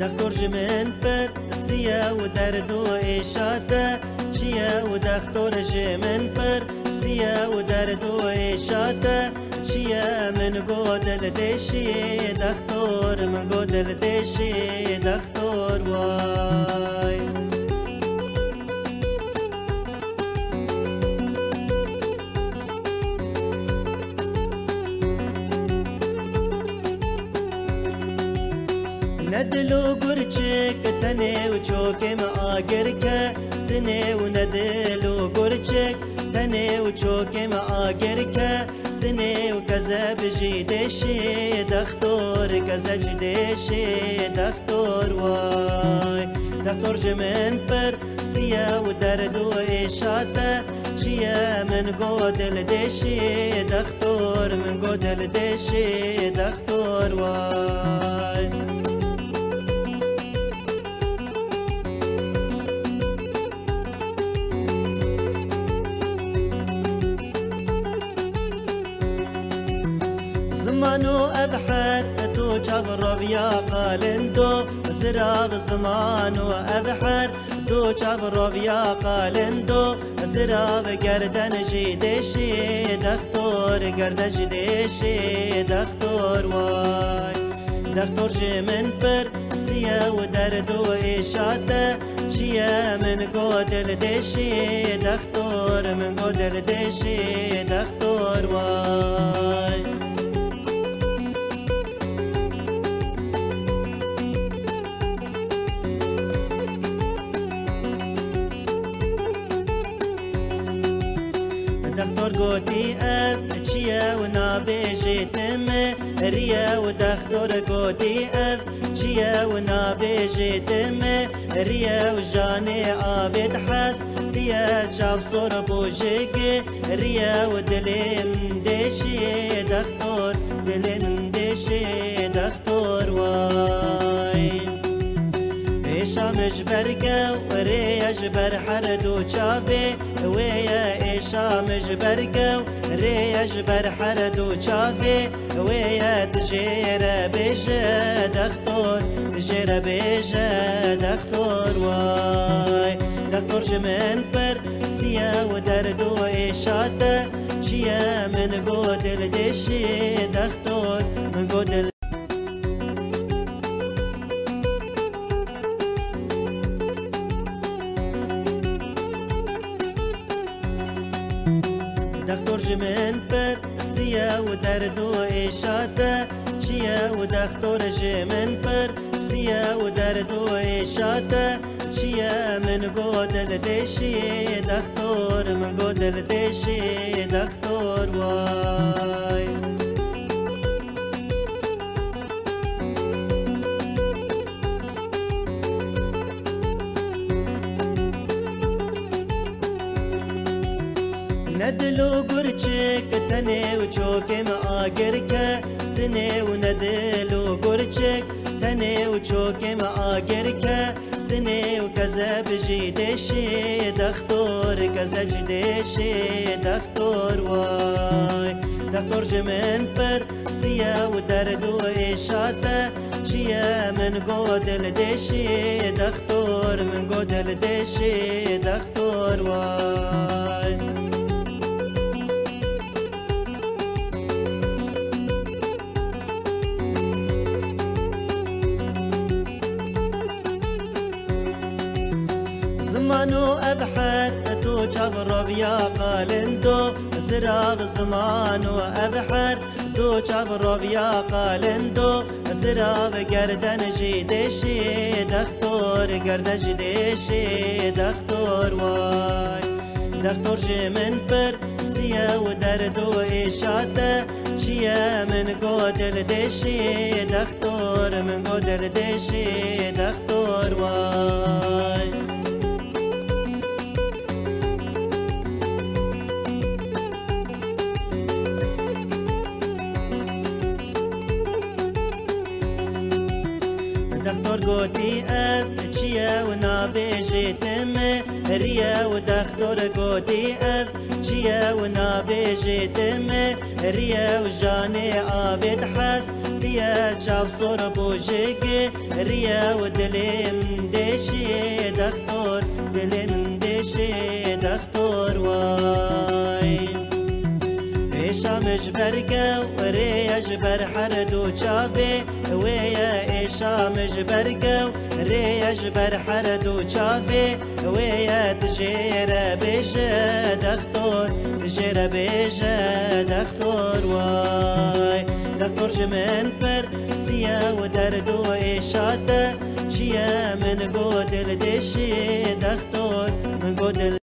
دكتور جمن پر سیا و درد و اشاته چیه و دكتور جمن پر سیا و درد و اشاته چیه من گودل دشی دكتور من گودل دشی دكتور وای ندلو گرچک تنه و چوکم آگر که تنه و ندلو گرچک تنه و چوکم آگر که تنه و کذب جیدشی دكتور کذب جیدشی دكتور وای دكتور جمن پر سیا و درد و اشاته چیه من گودل دشی دكتور من گودل دشی دكتور وای زمانو أبحر تو جبر بيا قالندو زراب زمانو أبحر تو جبر بيا قالندو زراب گردن جيدشي دكتور گردن جيدشي دكتور واي دكتور جمن پر سيا و درد و إشاته چيا من گودل دشي دكتور من گودل دشي دكتور واي دكتور قوتي أب چيا و نابجيتم ريا و دكتور قوتي أب چيا و نابجيتم ريا و جاني عابد حس ريا جاف صور بوجيك ريا و دلم دشي دكتور دلم دشي دكتور واي إيشا مجبرقة وريا جبر حردو چافي ويا إيشا مجبرقة وريا جبر حردو چافي ويا تجير بيجا دكتور تجير بيجا دكتور واي دكتور جمن پر سيا ودرد وإيشاته چيا من قودل دشي دكتور من قودل دكتور جمن پر سيا و درد و إشاته چيا و دكتور جمن پر سيا و درد و إشاته چيا من قودل دشي دكتور من قودل دشي دكتور واي ندلو گرچک تنه و چوکم آگر که تنه و ندلو گرچک تنه و چوکم آگر که تنه و کذب جیدشی دكتور کذب جیدشی دكتور وای دكتور جمن پر سیا و درد و اشاته چیه من گودل دشی دكتور من گودل دشی دكتور وای زمانو أبحر تو جبر بيا قالندو زراب زمانو أبحر تو جبر بيا قالندو زراب گردن جيدشي دكتور گردن جيدشي دكتور واي دكتور جمن پر سيا و درد و إشاته چيا من قودل دشي دكتور من قودل دشي دكتور واي دكتور قوتي أب چيا و نابجيتم ريا ودختور قودي اف چيا ونابيجي تمي ريا وجاني آبد حس ريا جاو صور بوجيكي ريا ودلم ديشي دختور دلم ديشي دختور واي إيشا مجبرقة وريا جبر حردو جافي ويا إيشا مجبرقة وريا جبر حردو جافي ويا تجير بيجا دختور تجير بيجا دختور واي دختور جمن بر سيا ودردو إيشاتا چيا من قودل دشي دختور من قودل